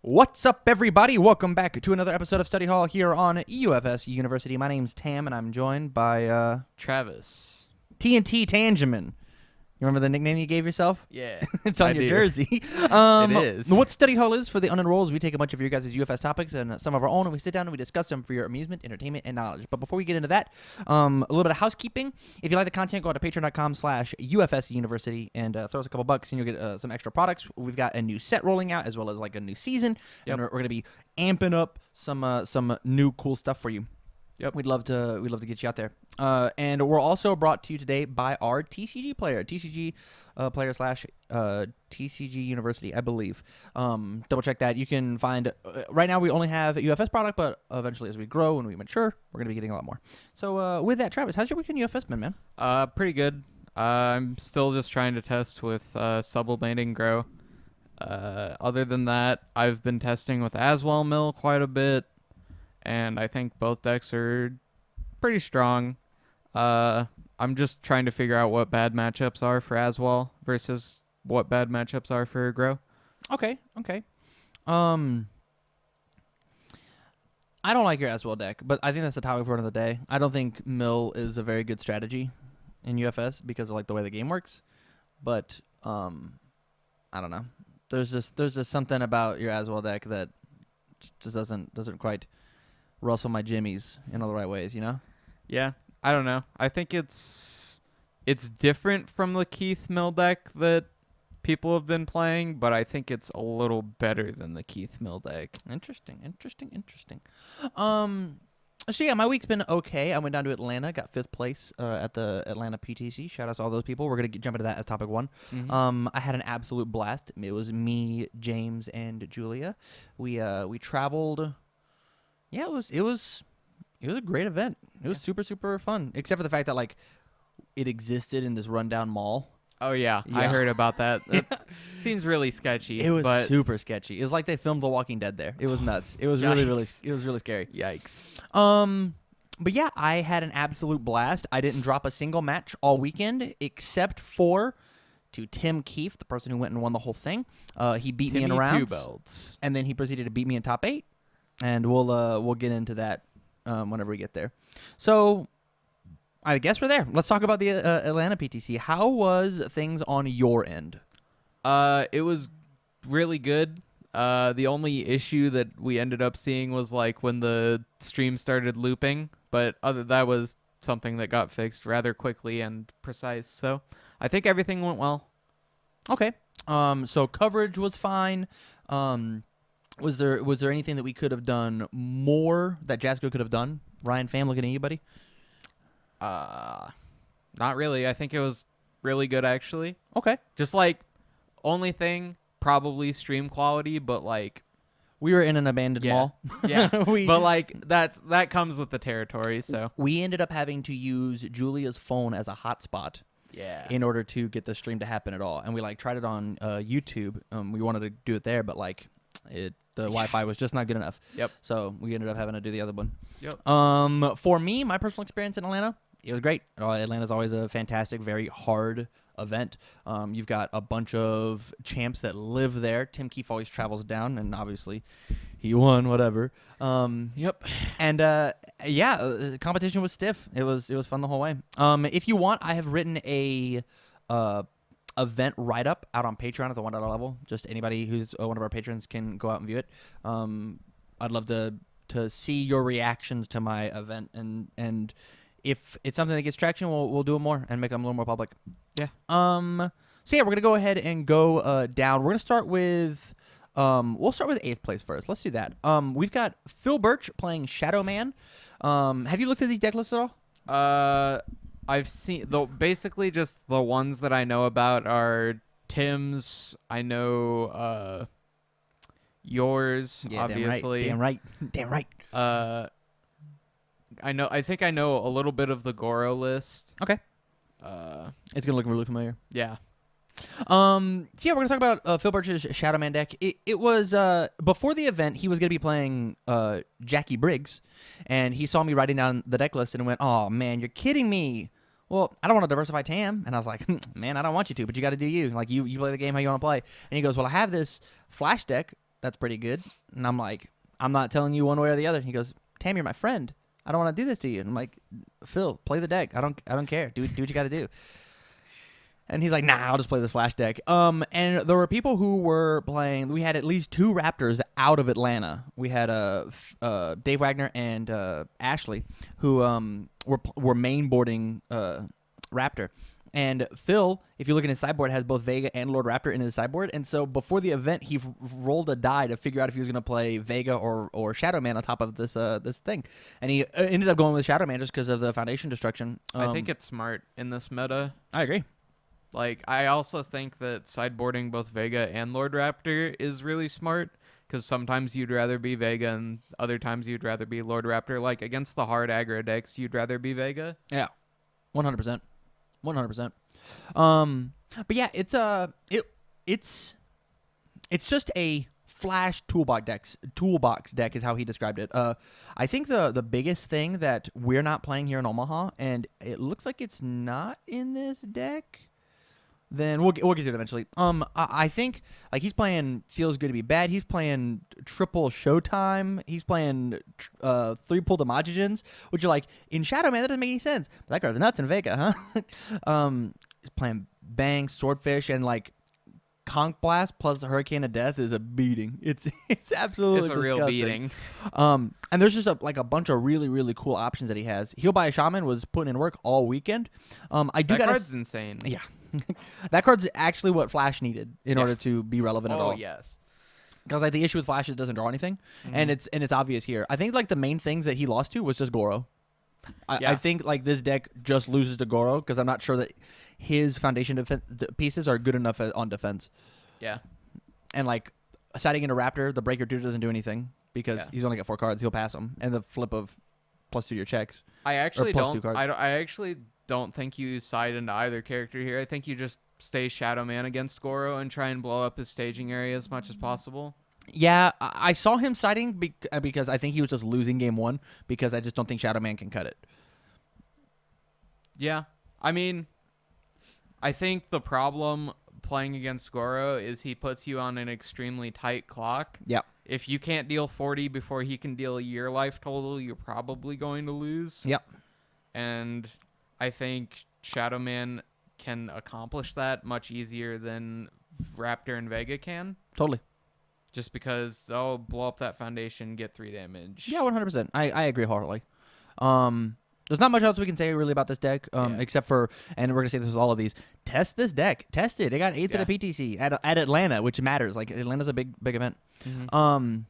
What's up, everybody? Welcome back to another episode of Study Hall here on UFSU University. My name's Tam, and I'm joined by Travis. TNT Tangeman. You remember the nickname you gave yourself? Yeah. It's on your jersey. It is. What Study Hall is for the unenrolled is we take a bunch of your guys' UFS topics and some of our own, and we sit down and we discuss them for your amusement, entertainment, and knowledge. But before we get into that, a little bit of housekeeping. If you like the content, go out to patreon.com/UFSU University and throw us a couple bucks, and you'll get some extra products. We've got a new set rolling out as well as like a new season, and we're going to be amping up some new cool stuff for you. Yep. We'd love to get you out there. And we're also brought to you today by our TCG player, TCG player / TCG University, I believe. Double check that. You can find, right now we only have a UFS product, but eventually as we grow and we mature, we're going to be getting a lot more. So with that, Travis, how's your week in UFS been, man? Pretty good. I'm still just trying to test with sublimating grow. Other than that, I've been testing with Aswell Mill quite a bit. And I think both decks are pretty strong. I'm just trying to figure out what bad matchups are for Aswell versus what bad matchups are for Grow. Okay. I don't like your Aswell deck, but I think that's the topic for another day. I don't think Mill is a very good strategy in UFS because of like the way the game works. But I don't know. There's just something about your Aswell deck that just doesn't quite rustle my jimmies in all the right ways, you know? Yeah, I don't know. I think it's different from the Keith Mill deck that people have been playing, but I think it's a little better than the Keith Mill deck. Interesting. So yeah, my week's been okay. I went down to Atlanta, got 5th place at the Atlanta PTC. Shout out to all those people. We're gonna jump into that as topic 1. Mm-hmm. I had an absolute blast. It was me, James, and Julia. We traveled. Yeah, it was a great event. It was super, super fun, except for the fact that like it existed in this rundown mall. Oh yeah. I heard about that. It seems really sketchy. It was super sketchy. It was like they filmed The Walking Dead there. It was nuts. It was really scary. Yikes. But yeah, I had an absolute blast. I didn't drop a single match all weekend except for to Tim Keefe, the person who went and won the whole thing. He beat me in rounds, 2 belts, and then he proceeded to beat me in top 8. And we'll get into that whenever we get there. So I guess we're there. Let's talk about the Atlanta PTC. How was things on your end? It was really good. The only issue that we ended up seeing was like when the stream started looping, but that was something that got fixed rather quickly and precise. So I think everything went well. Okay. So coverage was fine. Was there anything that we could have done more that Jasko could have done? Ryan Pham, looking at you, buddy. Not really. I think it was really good, actually. Okay. Just like only thing, probably stream quality, but like we were in an abandoned mall. Yeah. But like that comes with the territory. So we ended up having to use Julia's phone as a hotspot. Yeah. In order to get the stream to happen at all, and we like tried it on YouTube. We wanted to do it there, but like the Wi-Fi was just not good enough. Yep. So we ended up having to do the other one. Yep. For me, my personal experience in Atlanta, it was great. Atlanta's always a fantastic, very hard event. You've got a bunch of champs that live there. Tim Keefe always travels down, and obviously he won, whatever. Yep. And the competition was stiff. It was fun the whole way. If you want, I have written a event write-up out on Patreon at the $1 level. Just anybody who's one of our patrons can go out and view it. I'd love to see your reactions to my event, and if it's something that gets traction, we'll do it more and make them a little more public. Yeah. So yeah, we're gonna go ahead and go down. We're gonna start with we'll start with 8th place first. Let's do that. We've got Phil Birch playing Shadowman. Have you looked at these deck lists at all? I've seen basically just the ones that I know about are Tim's. I know yours, obviously. Damn right. I think I know a little bit of the Goro list. Okay. It's gonna look really familiar. Yeah. So yeah, we're gonna talk about Phil Birch's Shadowman deck. It was before the event, he was gonna be playing Jackie Briggs, and he saw me writing down the deck list and went, "Oh man, you're kidding me." Well, I don't want to diversify Tam, and I was like, "Man, I don't want you to, but you got to do you. Like you play the game how you want to play." And he goes, "Well, I have this flash deck That's pretty good. And I'm like, I'm not telling you one way or the other. He goes, Tam, you're my friend. I don't want to do this to you. And I'm like, Phil, play the deck. I don't care. Do what you got to do. And he's like, nah, I'll just play this Flash deck. And there were people who were playing. We had at least 2 Raptors out of Atlanta. We had Dave Wagner and Ashley, who were mainboarding Raptor. And Phil, if you look at his sideboard, has both Vega and Lord Raptor in his sideboard. And so before the event, he rolled a die to figure out if he was going to play Vega or Shadowman on top of this thing. And he ended up going with Shadowman just because of the Foundation Destruction. I think it's smart in this meta. I agree. Like, I also think that sideboarding both Vega and Lord Raptor is really smart, because sometimes you'd rather be Vega and other times you'd rather be Lord Raptor. Like, against the hard aggro decks, you'd rather be Vega. Yeah, 100%. 100%. But yeah, it's just a Flash toolbox deck is how he described it. I think the biggest thing that we're not playing here in Omaha, and it looks like it's not in this deck. Then we'll get to it eventually. I think like he's playing Feels Good to Be Bad. He's playing triple Showtime. He's playing 3 pull Demogogens, which are like in Shadowman that doesn't make any sense. But that card's nuts in Vega, huh? He's playing Bang, Swordfish, and like Conch Blast plus the Hurricane of Death is a beating. It's absolutely It's a disgusting. real beating. And there's just a bunch of really, really cool options that he has. Heal by a Shaman was putting in work all weekend. That card's insane. Yeah. That card's actually what Flash needed in order to be relevant at all. Oh, yes. Because like the issue with Flash is it doesn't draw anything, and it's obvious here. I think like the main things that he lost to was just Goro. I think like this deck just loses to Goro because I'm not sure that his Foundation pieces are good enough on defense. Yeah. And like siding into Raptor, the Breaker 2 doesn't do anything because he's only got 4 cards. He'll pass them, and the flip of +2 to your checks. I actually +2 cards. I actually don't think you side into either character here. I think you just stay Shadowman against Goro and try and blow up his staging area as much as possible. Yeah, I saw him siding because I think he was just losing game 1 because I just don't think Shadowman can cut it. Yeah. I mean, I think the problem playing against Goro is he puts you on an extremely tight clock. Yep. If you can't deal 40 before he can deal your life total, you're probably going to lose. Yep. And I think Shadowman can accomplish that much easier than Raptor and Vega can. Totally. Just because, blow up that Foundation, get 3 damage. Yeah, 100%. I agree wholeheartedly. There's not much else we can say really about this deck, except for, and we're going to say this with all of these, test this deck. Test it. It got 8th at a PTC at Atlanta, which matters. Like, Atlanta's a big event. Mm-hmm.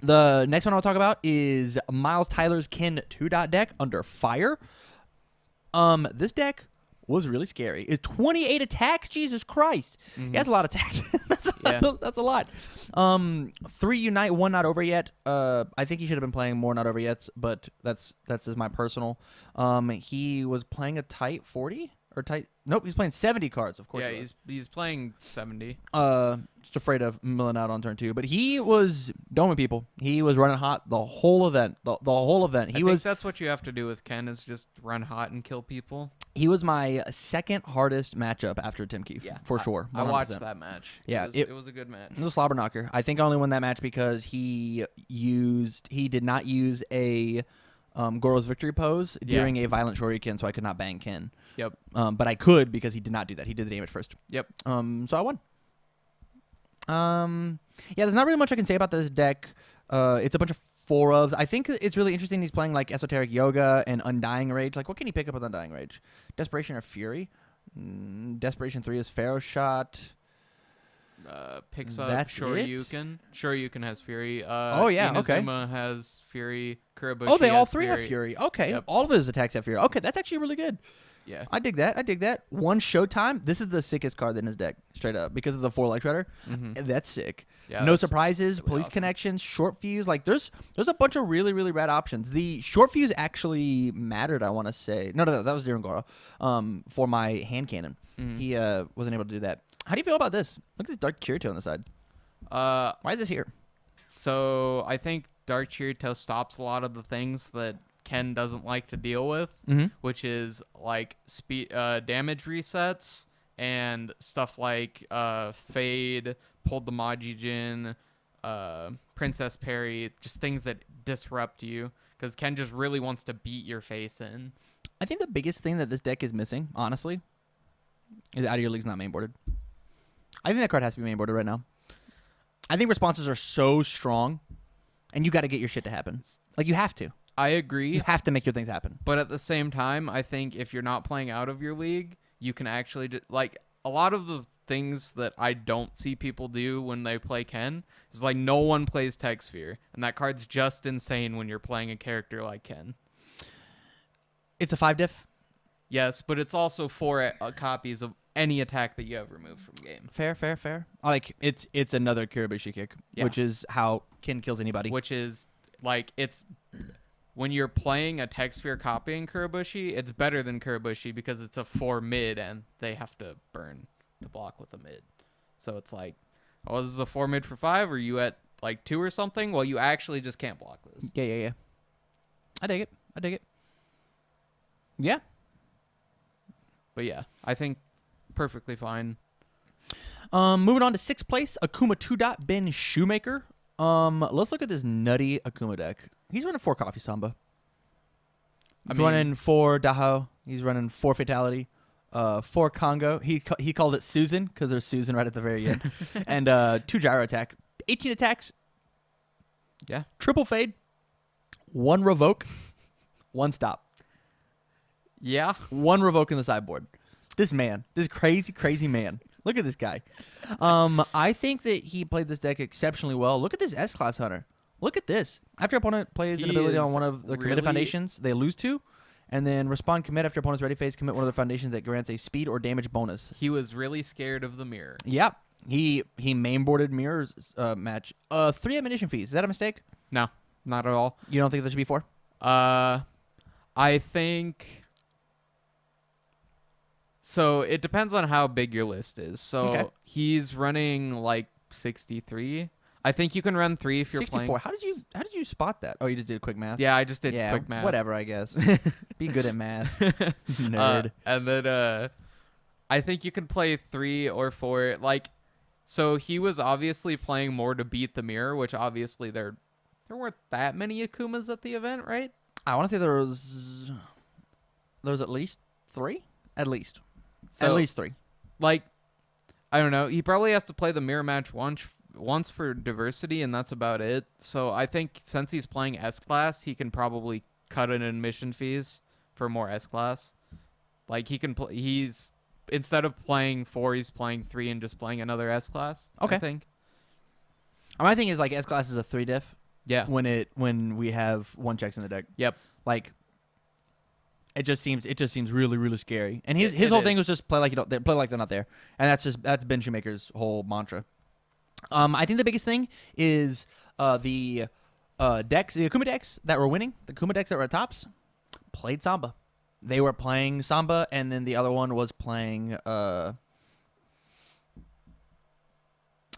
The next one I'll talk about is Miles Tyler's Kin 2-dot deck under fire. This deck was really scary. It's 28 attacks. Jesus Christ. Mm-hmm. He has a lot of attacks. that's a lot. 3 Unite, 1 Not Over Yet. I think he should have been playing more Not Over Yets, but that's just my personal. He was playing a tight 40 or tight. Nope, he's playing 70 cards. Of course. Yeah, he's playing 70. Just afraid of milling out on turn 2, but he was doming people. He was running hot the whole event. The whole event. I think that's what you have to do with Ken is just run hot and kill people. He was my second hardest matchup after Tim Keefe, for sure. 100%. I watched that match. Yeah, it was a good match. It was a slobber knocker. I think I only won that match because he did not use a Goro's Victory pose during a Violent Shuriken, so I could not bang Ken. Yep. But I could because he did not do that. He did the damage first. Yep. So I won. There's not really much I can say about this deck. It's a bunch of 4-ofs. I think it's really interesting he's playing like Esoteric Yoga and Undying Rage. Like, what can he pick up with Undying Rage? Desperation or Fury? Desperation 3 is Pharaoh Shot. Picks up That's Shoryuken. Shoryuken has Fury. Inazuma has Fury. Kurobushi Oh, they all has 3 Fury. have Fury. Okay. Yep. All of his attacks have Fury. Okay, that's actually really good. Yeah. I dig that. 1 Showtime. This is the sickest card in his deck, straight up, because of the 4 Leg Shredder. Mm-hmm. That's sick. Yeah, no surprises, really police awesome. connections, short fuse. Like, there's a bunch of really, really rad options. The short fuse actually mattered, I want to say. No, that was Darren Goro for my hand cannon. Mm-hmm. He wasn't able to do that. How do you feel about this? Look at this Dark Kirito on the side. Why is this here? So I think Dark Kirito stops a lot of the things that Ken doesn't like to deal with, which is like speed, damage resets and stuff like Fade, Pulled the Majijin, Princess Parry, just things that disrupt you, because Ken just really wants to beat your face in. I think the biggest thing that this deck is missing, honestly, is Out of Your League's not mainboarded. I think that card has to be mainboarded right now. I think responses are so strong, and you got to get your shit to happen. Like, you have to. I agree. You have to make your things happen. But at the same time, I think if you're not playing Out of Your League, you can actually like a lot of the things that I don't see people do when they play Ken is like no one plays Tech Sphere, and that card's just insane when you're playing a character like Ken. It's a 5 diff. Yes, but it's also 4 copies of any attack that you have removed from game. Fair. Like, it's another Kurabushi kick, which is how Ken kills anybody. Which is like it's. When you're playing a Tech Sphere copying Kurabushi, it's better than Kurabushi because it's a 4 mid and they have to burn to block with a mid. So it's like, oh, this is a 4 mid for 5? Are you at like 2 or something? Well, you actually just can't block this. Yeah. I dig it. Yeah. But yeah, I think perfectly fine. Moving on to 6th place, Akuma 2-Dot Ben Shoemaker. Let's look at this nutty Akuma deck. He's running 4 Coffee Samba. He's running 4 Daho. He's running 4 Fatality. 4 Congo. He called it Susan because there's Susan right at the very end. And 2 Gyro Attack. 18 attacks. Yeah. Triple Fade. 1 Revoke. 1 Stop. Yeah. 1 Revoke in the sideboard. This crazy man. Look at this guy. I think that he played this deck exceptionally well. Look at this S-Class Hunter. Look at this. After opponent plays an ability on one of the committed foundations, they lose 2. And then respond commit after opponent's ready phase, commit one of the foundations that grants a speed or damage bonus. He was really scared of the mirror. Yep. He mainboarded mirrors match. 3 ammunition fees. Is that a mistake? No, not at all. You don't think there should be 4? I think... So it depends on how big your list is. So he's running like 63. I think you can run 3 if you're 64. playing. How did you spot that? Oh, you just did quick math. Yeah, I just did quick math. Whatever, I guess. Be good at math, nerd. And then I think you can play 3 or 4. Like, so he was obviously playing more to beat the mirror, which obviously there weren't that many Akumas at the event, right? I want to say there was at least 3. At least 3. Like, I don't know. He probably has to play the mirror match once for diversity, and that's about it. So I think since he's playing S-Class, he can probably cut in admission fees for more S-Class. Like, he can he's instead of playing 4, he's playing 3 and just playing another S-Class. Okay. I think. My thing is, like, S-Class is a 3 diff. Yeah. When we have 1 checks in the deck. Yep. Like, it just seems really, really scary. And his whole thing was just play like they're not there. And that's Ben Shoemaker's whole mantra. I think the biggest thing is the decks, the Akuma decks that were winning, the Akuma decks that were at tops, played Samba. They were playing Samba, and then the other one was playing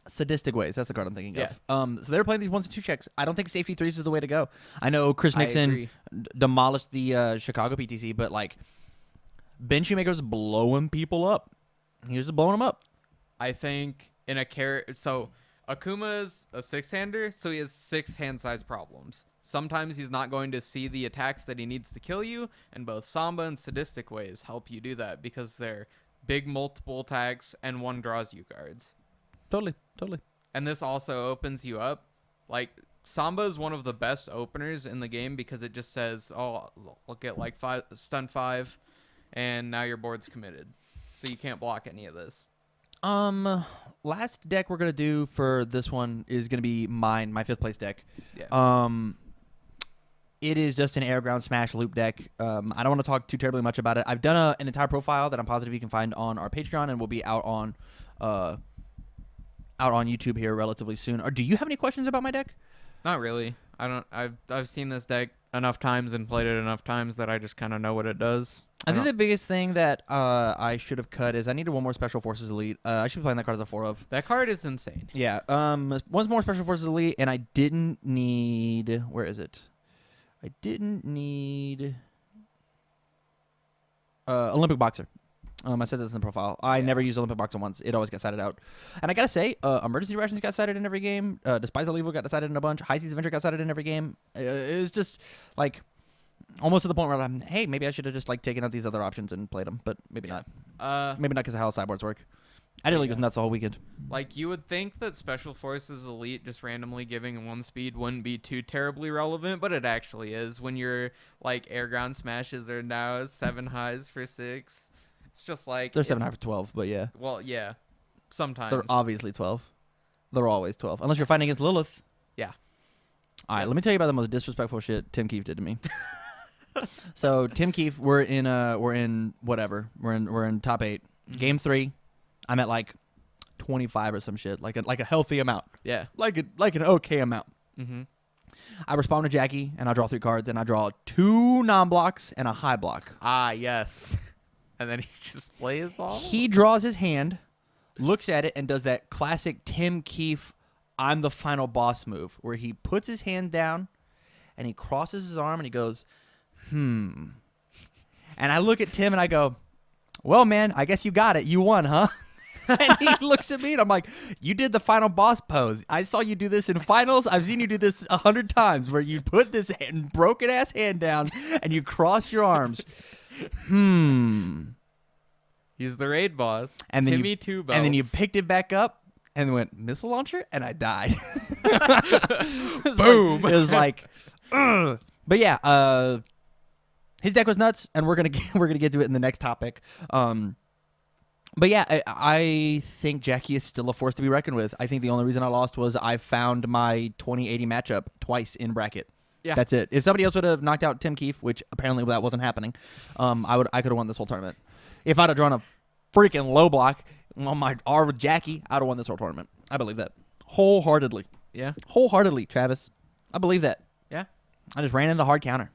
Sadistic Ways. That's the card I'm thinking of. So they were playing these 1s and 2 checks. I don't think safety 3s is the way to go. I know Chris Nixon demolished the Chicago PTC, but like Ben Shoemaker was blowing people up. He was just blowing them up. I think in a character, so Akuma's a 6-hander, so he has 6 hand size problems. Sometimes he's not going to see the attacks that he needs to kill you, and both Samba and Sadistic Ways help you do that because they're big multiple attacks and 1 draws you cards. Totally. And this also opens you up. Like, Samba is one of the best openers in the game because it just says, oh, look at like stun 5, and now your board's committed. So you can't block any of this. Last deck we're gonna do for this one is gonna be my 5th place deck. Yeah. It is just an air ground smash loop deck. I don't want to talk too terribly much about it. I've done an entire profile that I'm positive you can find on our Patreon and will be out on YouTube here relatively soon. Or do you have any questions about my deck? Not really. I've seen this deck enough times and played it enough times that I just kind of know what it does. I think the biggest thing that I should have cut is I needed 1 more Special Forces Elite. I should be playing that card as a 4 of. That card is insane. Yeah. 1 more Special Forces Elite, and I didn't need... Where is it? I didn't need... Olympic Boxer. I said this in the profile. I never used Olympic Boxing once. It always got cited out. And I gotta say, Emergency Rations got cited in every game. Despise Evil got cited in a bunch. High Seas Adventure got cited in every game. It was just like almost to the point where I'm, hey, maybe I should have just like taken out these other options and played them, but maybe not. Maybe not because of how sideboards work. I didn't was nuts the whole weekend. Like, you would think that Special Forces Elite just randomly giving 1 speed wouldn't be too terribly relevant, but it actually is. When your, like, air ground smashes are now 7 highs for 6. It's just like... They're 7 high for 12, but yeah. Well, yeah. Sometimes. They're obviously 12. They're always 12. Unless you're fighting against Lilith. Yeah. All right, let me tell you about the most disrespectful shit Tim Keefe did to me. So, Tim Keefe, we're in top 8. Mm-hmm. Game 3. I'm at like 25 or some shit, like a healthy amount. Yeah. Like an okay amount. Mm-hmm. I respond to Jackie, and I draw 3 cards, and I draw 2 non-blocks and a high block. Ah, yes. And then he just plays all? He draws his hand, looks at it, and does that classic Tim Keefe, I'm the final boss move, where he puts his hand down, and he crosses his arm, and he goes, And I look at Tim, and I go, well, man, I guess you got it. You won, huh? And he looks at me, and I'm like, you did the final boss pose. I saw you do this in finals. I've seen you do this 100 times, where you put this broken-ass hand down, and you cross your arms. He's the raid boss. And then Timmy 2 belts. And then you picked it back up, and went, missile launcher? And I died. Boom. It was like, ugh. But yeah, his deck was nuts, and we're gonna get to it in the next topic. But yeah, I think Jackie is still a force to be reckoned with. I think the only reason I lost was I found my 2080 matchup twice in bracket. Yeah. That's it. If somebody else would have knocked out Tim Keefe, which apparently that wasn't happening, I could have won this whole tournament. If I'd have drawn a freaking low block on my R with Jackie, I'd have won this whole tournament. I believe that wholeheartedly. Yeah. Wholeheartedly, Travis. I believe that. Yeah. I just ran into the hard counter.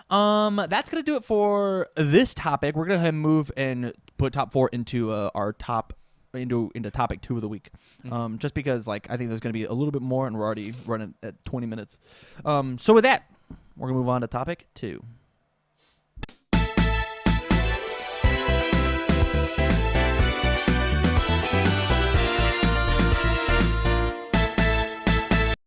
That's gonna do it for this topic. We're gonna move and put top 4 into our top into topic 2 of the week. Just because like I think there's gonna be a little bit more, and we're already running at 20 minutes. So with that, we're gonna move on to topic 2.